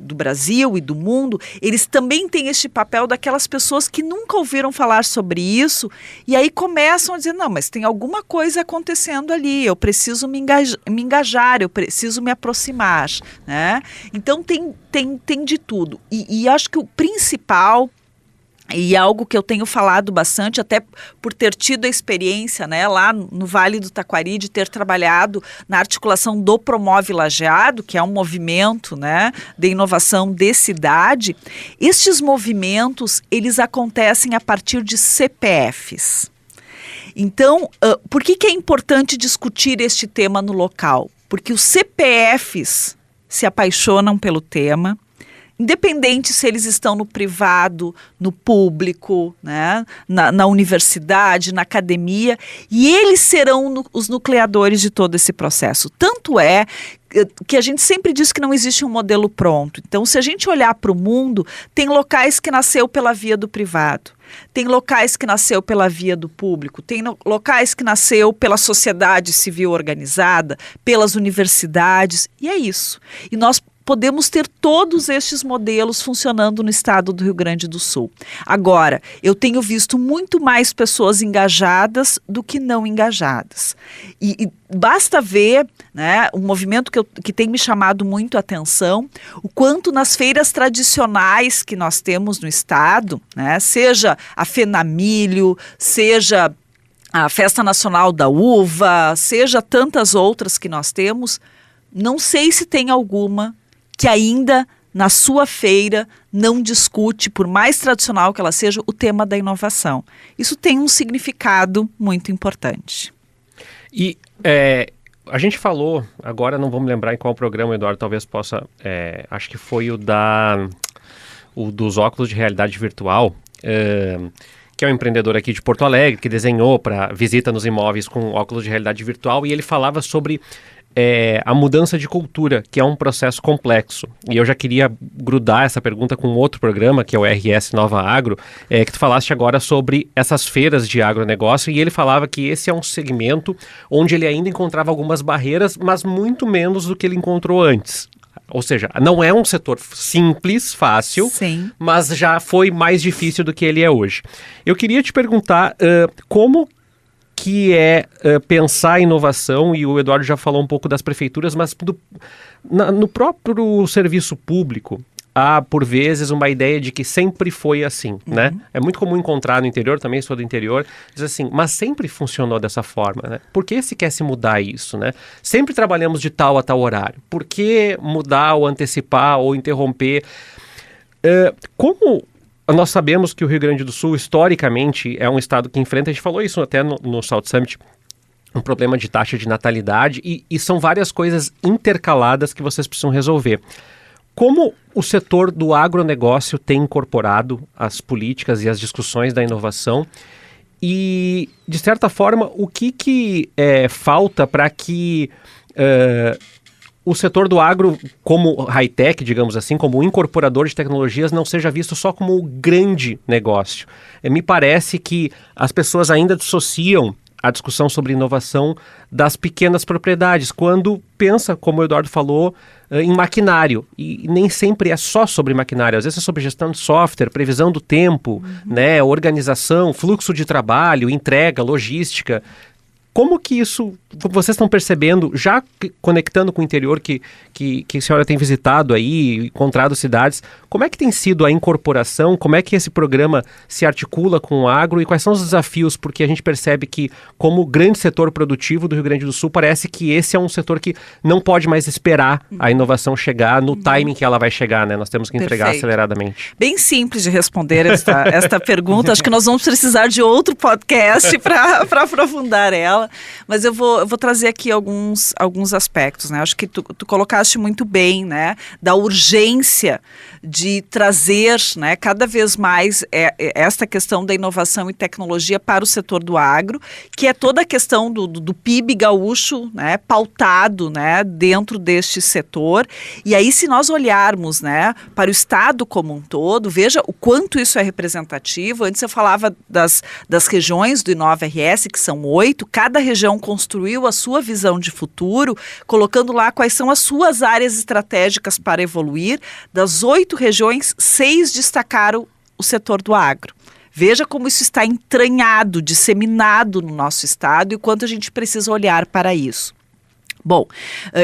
do Brasil e do mundo, eles também têm este papel daquelas pessoas que nunca ouviram falar sobre isso e aí começam a dizer, não, mas tem alguma coisa acontecendo ali, eu preciso me engajar, eu preciso me aproximar, né? Então tem de tudo. E acho que o principal, e algo que eu tenho falado bastante, até por ter tido a experiência, né, lá no Vale do Taquari, de ter trabalhado na articulação do Promove Lajeado, que é um movimento, né, de inovação de cidade. Estes movimentos, eles acontecem a partir de CPFs. Então, por que é importante discutir este tema no local? Porque os CPFs se apaixonam pelo tema, independente se eles estão no privado, no público, né, na universidade, na academia, e eles serão os nucleadores de todo esse processo. Tanto é que a gente sempre diz que não existe um modelo pronto. Então, se a gente olhar para o mundo, tem locais que nasceu pela via do privado, tem locais que nasceu pela via do público, tem locais que nasceu pela sociedade civil organizada, pelas universidades, e é isso. E nós podemos ter todos estes modelos funcionando no estado do Rio Grande do Sul. Agora, eu tenho visto muito mais pessoas engajadas do que não engajadas. E basta ver, né, um movimento que tem me chamado muito a atenção, o quanto nas feiras tradicionais que nós temos no estado, né, seja a Fenamilho, seja a Festa Nacional da Uva, seja tantas outras que nós temos, não sei se tem alguma que ainda na sua feira não discute, por mais tradicional que ela seja, o tema da inovação. Isso tem um significado muito importante. E a gente falou, agora não vou me lembrar em qual programa, Eduardo, talvez possa, acho que foi o dos óculos de realidade virtual, que é um empreendedor aqui de Porto Alegre, que desenhou para visita nos imóveis com óculos de realidade virtual, e ele falava sobre é a mudança de cultura, que é um processo complexo. E eu já queria grudar essa pergunta com outro programa, que é o RS Nova Agro, que tu falaste agora sobre essas feiras de agronegócio, e ele falava que esse é um segmento onde ele ainda encontrava algumas barreiras, mas muito menos do que ele encontrou antes. Ou seja, não é um setor simples, fácil, Sim. mas já foi mais difícil do que ele é hoje. Eu queria te perguntar como que é pensar a inovação, e o Eduardo já falou um pouco das prefeituras, mas no próprio serviço público, há, por vezes, uma ideia de que sempre foi assim, né? É muito comum encontrar no interior, também sou do interior, diz assim, mas sempre funcionou dessa forma, né? Por que se quer se mudar isso, né? Sempre trabalhamos de tal a tal horário. Por que mudar ou antecipar ou interromper? Como nós sabemos que o Rio Grande do Sul, historicamente, é um estado que enfrenta, a gente falou isso até no South Summit, um problema de taxa de natalidade, e são várias coisas intercaladas que vocês precisam resolver. Como o setor do agronegócio tem incorporado as políticas e as discussões da inovação e, de certa forma, o que falta para que o setor do agro, como high-tech, digamos assim, como incorporador de tecnologias, não seja visto só como um grande negócio? Me parece que as pessoas ainda dissociam a discussão sobre inovação das pequenas propriedades, quando pensa, como o Eduardo falou, em maquinário. E nem sempre é só sobre maquinário, às vezes é sobre gestão de software, previsão do tempo, né, organização, fluxo de trabalho, entrega, logística. Como que isso, vocês estão percebendo, já conectando com o interior que a senhora tem visitado aí, encontrado cidades, como é que tem sido a incorporação, como é que esse programa se articula com o agro e quais são os desafios? Porque a gente percebe que, como grande setor produtivo do Rio Grande do Sul, parece que esse é um setor que não pode mais esperar a inovação chegar no timing que ela vai chegar, né? Nós temos que entregar aceleradamente. Bem simples de responder esta pergunta, acho que nós vamos precisar de outro podcast para aprofundar ela. Mas eu vou trazer aqui alguns aspectos, né? Acho que tu colocaste muito bem, né? Da urgência de trazer, né, cada vez mais esta questão da inovação e tecnologia para o setor do agro, que é toda a questão do PIB gaúcho, né, pautado, né, dentro deste setor. E aí, se nós olharmos, né, para o estado como um todo, veja o quanto isso é representativo. Antes eu falava das regiões do Inova RS, que são 8, cada região construiu a sua visão de futuro, colocando lá quais são as suas áreas estratégicas para evoluir. Das 8 regiões, 6 destacaram o setor do agro. Veja como isso está entranhado, disseminado no nosso estado e o quanto a gente precisa olhar para isso. Bom,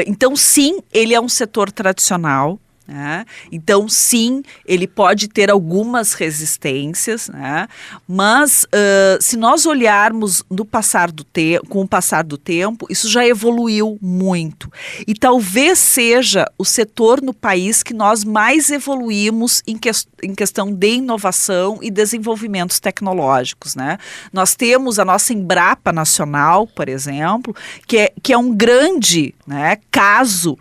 então sim, ele é um setor tradicional. Né? Então, sim, ele pode ter algumas resistências, né? Mas se nós olharmos com o passar do tempo, isso já evoluiu muito. E talvez seja o setor no país que nós mais evoluímos em questão de inovação e desenvolvimentos tecnológicos. Né? Nós temos a nossa Embrapa Nacional, por exemplo, que é um grande, né, caso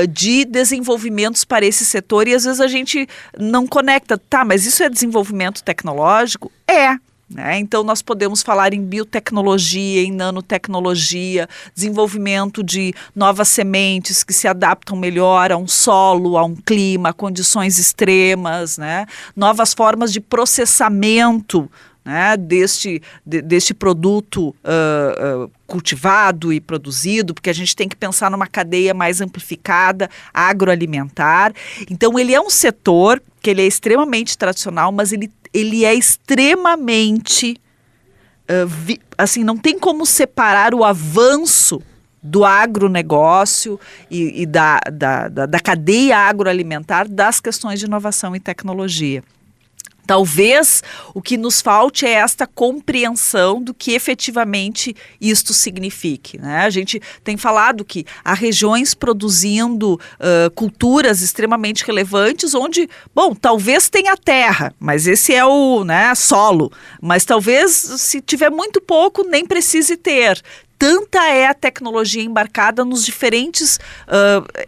de desenvolvimentos para esse setor, e às vezes a gente não conecta, mas isso é desenvolvimento tecnológico? Né? Então nós podemos falar em biotecnologia, em nanotecnologia, desenvolvimento de novas sementes que se adaptam melhor a um solo, a um clima, a condições extremas, né? Novas formas de processamento, né, deste produto cultivado e produzido, porque a gente tem que pensar numa cadeia mais amplificada, agroalimentar. Então ele é um setor que ele é extremamente tradicional, mas ele é extremamente, assim, não tem como separar o avanço do agronegócio e da cadeia agroalimentar das questões de inovação e tecnologia. Talvez o que nos falte é esta compreensão do que efetivamente isto signifique. Né? A gente tem falado que há regiões produzindo culturas extremamente relevantes onde, bom, talvez tenha terra, mas esse é o, né, solo, mas talvez se tiver muito pouco nem precise ter. tanta é a tecnologia embarcada nos diferentes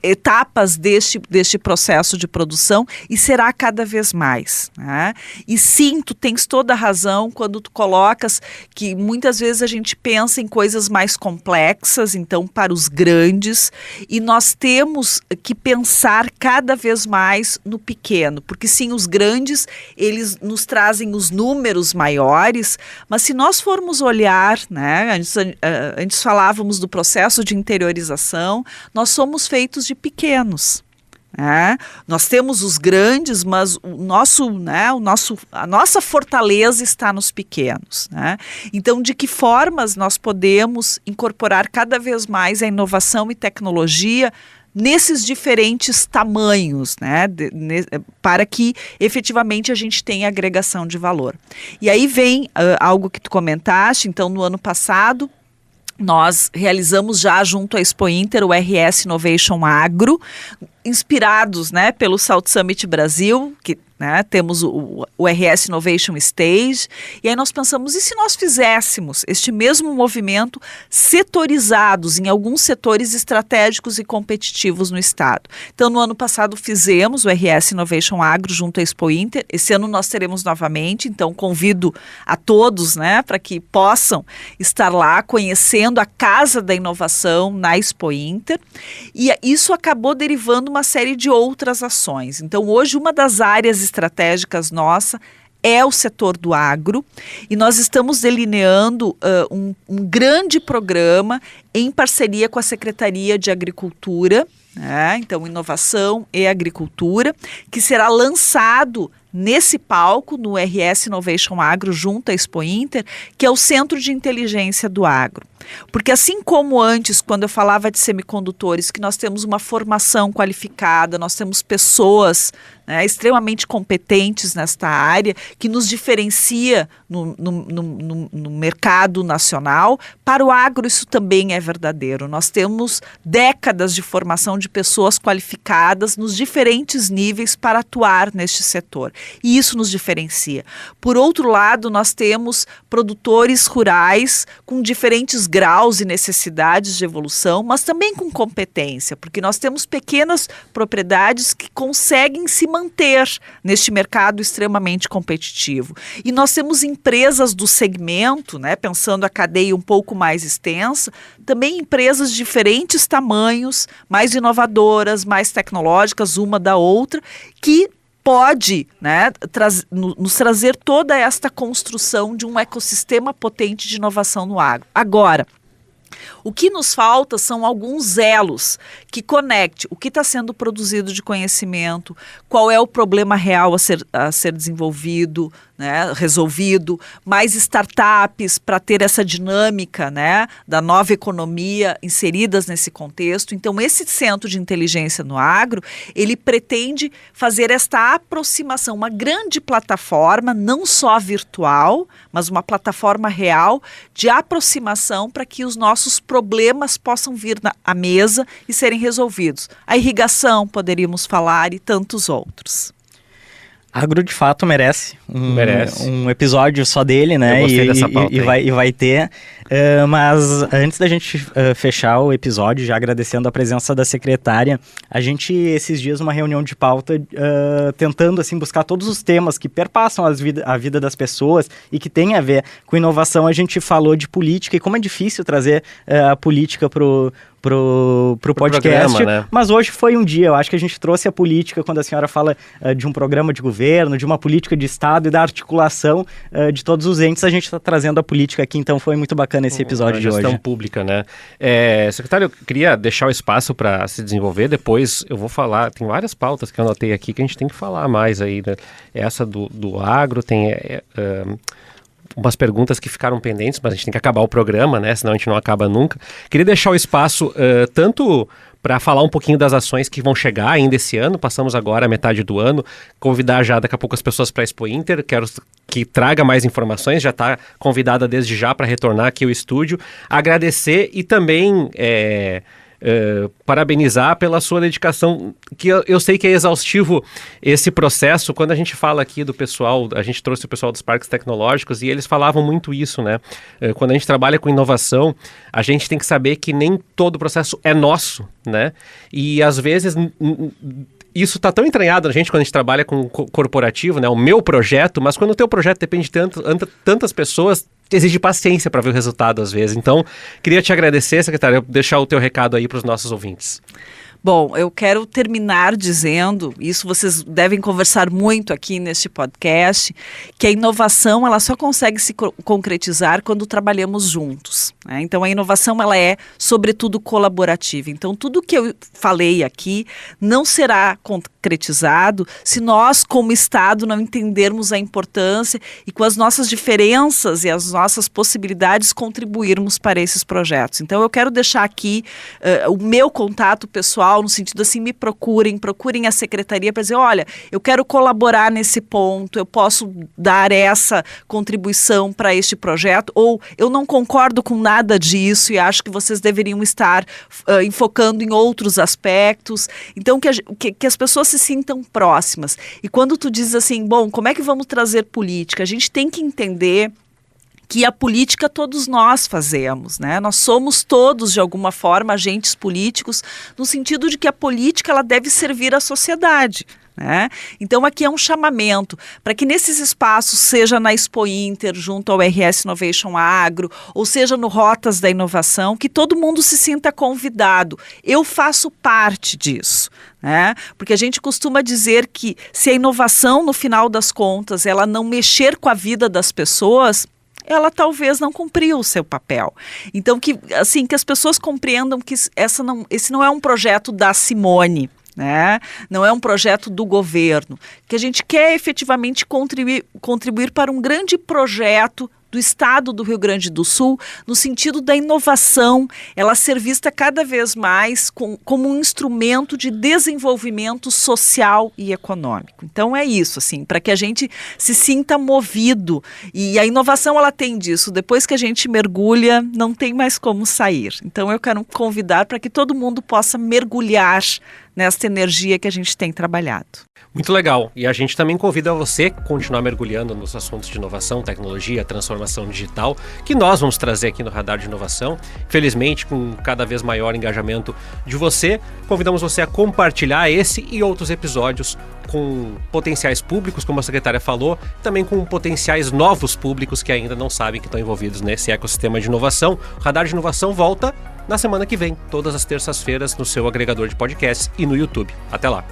etapas deste processo de produção, e será cada vez mais, né? E sim, tu tens toda a razão quando tu colocas que muitas vezes a gente pensa em coisas mais complexas, então para os grandes, e nós temos que pensar cada vez mais no pequeno, porque sim, os grandes, eles nos trazem os números maiores, mas se nós formos olhar, né, antes falávamos do processo de interiorização, nós somos feitos de pequenos. Nós temos os grandes, mas a nossa fortaleza está nos pequenos, né? Então, de que formas nós podemos incorporar cada vez mais a inovação e tecnologia nesses diferentes tamanhos, né, para que efetivamente a gente tenha agregação de valor. E aí vem algo que tu comentaste. Então, no ano passado, nós realizamos já junto à Expo Inter o RS Innovation Agro, inspirados, né, pelo South Summit Brasil, que, né, temos o RS Innovation Stage, e aí nós pensamos, e se nós fizéssemos este mesmo movimento setorizados em alguns setores estratégicos e competitivos no estado? Então, no ano passado fizemos o RS Innovation Agro junto à Expo Inter, esse ano nós teremos novamente, então convido a todos, né, para que possam estar lá conhecendo a Casa da Inovação na Expo Inter, e isso acabou derivando uma série de outras ações. Então, hoje, uma das áreas estratégicas nossa é o setor do agro, e nós estamos delineando um grande programa em parceria com a Secretaria de Agricultura, né? Então, Inovação e Agricultura, que será lançado nesse palco, no RS Innovation Agro, junto à Expo Inter, que é o Centro de Inteligência do Agro. Porque assim como antes, quando eu falava de semicondutores, que nós temos uma formação qualificada, nós temos pessoas, né, extremamente competentes nesta área, que nos diferencia no mercado nacional, para o agro isso também é verdadeiro. Nós temos décadas de formação de pessoas qualificadas nos diferentes níveis para atuar neste setor. E isso nos diferencia. Por outro lado, nós temos produtores rurais com diferentes graus e necessidades de evolução, mas também com competência, porque nós temos pequenas propriedades que conseguem se manter neste mercado extremamente competitivo. E nós temos empresas do segmento, né, pensando a cadeia um pouco mais extensa, também empresas de diferentes tamanhos, mais inovadoras, mais tecnológicas, uma da outra, que pode, né, nos trazer toda esta construção de um ecossistema potente de inovação no agro. Agora, o que nos falta são alguns elos que conecte o que está sendo produzido de conhecimento, qual é o problema real a ser desenvolvido, né, resolvido, mais startups para ter essa dinâmica, né, da nova economia inseridas nesse contexto. Então, esse centro de inteligência no agro, ele pretende fazer esta aproximação, uma grande plataforma, não só virtual, mas uma plataforma real de aproximação para que os nossos problemas possam vir à mesa e serem resolvidos. A irrigação, poderíamos falar, e tantos outros. Agro, de fato, merece um episódio só dele, né? Eu gostei dessa pauta, e vai ter. Mas antes da gente fechar o episódio, já agradecendo a presença da secretária, a gente, esses dias, uma reunião de pauta, tentando assim, buscar todos os temas que perpassam a vida das pessoas e que tem a ver com inovação. A gente falou de política e como é difícil trazer a política pro podcast, programa, né? Mas hoje foi um dia, eu acho que a gente trouxe a política quando a senhora fala de um programa de governo, de uma política de Estado e da articulação de todos os entes, a gente está trazendo a política aqui, então foi muito bacana esse episódio de hoje. Gestão pública, né? Secretário, eu queria deixar o espaço para se desenvolver, depois eu vou falar, tem várias pautas que eu anotei aqui que a gente tem que falar mais aí, né? Essa do agro, tem umas perguntas que ficaram pendentes, mas a gente tem que acabar o programa, né? Senão a gente não acaba nunca. Queria deixar o espaço tanto para falar um pouquinho das ações que vão chegar ainda esse ano, passamos agora a metade do ano, convidar já daqui a pouco as pessoas para a Expo Inter, quero que traga mais informações, já está convidada desde já para retornar aqui ao estúdio, agradecer e também parabenizar pela sua dedicação, que eu sei que é exaustivo esse processo. Quando a gente fala aqui do pessoal, a gente trouxe o pessoal dos parques tecnológicos e eles falavam muito isso, né? Quando a gente trabalha com inovação, a gente tem que saber que nem todo o processo é nosso, né? E às vezes isso está tão entranhado na gente quando a gente trabalha com corporativo, né? O meu projeto, mas quando o teu projeto depende de tantas pessoas, exige paciência para ver o resultado às vezes. Então, queria te agradecer, secretária, deixar o teu recado aí para os nossos ouvintes. Bom, eu quero terminar dizendo, isso vocês devem conversar muito aqui neste podcast, que a inovação ela só consegue se concretizar quando trabalhamos juntos, né? Então a inovação ela é sobretudo colaborativa. Então tudo que eu falei aqui não será concretizado se nós como Estado não entendermos a importância e com as nossas diferenças e as nossas possibilidades contribuirmos para esses projetos. Então eu quero deixar aqui o meu contato pessoal no sentido assim, me procurem a secretaria para dizer, olha, eu quero colaborar nesse ponto, eu posso dar essa contribuição para este projeto, ou eu não concordo com nada disso e acho que vocês deveriam estar enfocando em outros aspectos. Então, que as pessoas se sintam próximas. E quando tu dizes assim, bom, como é que vamos trazer política? A gente tem que entender que a política todos nós fazemos, né? Nós somos todos, de alguma forma, agentes políticos, no sentido de que a política ela deve servir à sociedade, né? Então aqui é um chamamento para que nesses espaços, seja na Expo Inter, junto ao RS Innovation Agro, ou seja no Rotas da Inovação, que todo mundo se sinta convidado. Eu faço parte disso, né? Porque a gente costuma dizer que se a inovação, no final das contas, ela não mexer com a vida das pessoas, ela talvez não cumpriu o seu papel. Então, que as pessoas compreendam que esse não é um projeto da Simone, né? Não é um projeto do governo, que a gente quer efetivamente contribuir para um grande projeto do Estado do Rio Grande do Sul, no sentido da inovação, ela ser vista cada vez mais como um instrumento de desenvolvimento social e econômico. Então é isso, assim, para que a gente se sinta movido. E a inovação, ela tem disso. Depois que a gente mergulha, não tem mais como sair. Então eu quero convidar para que todo mundo possa mergulhar nessa energia que a gente tem trabalhado. Muito legal. E a gente também convida você a continuar mergulhando nos assuntos de inovação, tecnologia, transformação digital, que nós vamos trazer aqui no Radar de Inovação. Felizmente, com cada vez maior engajamento de você, convidamos você a compartilhar esse e outros episódios com potenciais públicos, como a secretária falou, também com potenciais novos públicos que ainda não sabem que estão envolvidos nesse ecossistema de inovação. O Radar de Inovação volta na semana que vem, todas as terças-feiras, no seu agregador de podcasts e no YouTube. Até lá!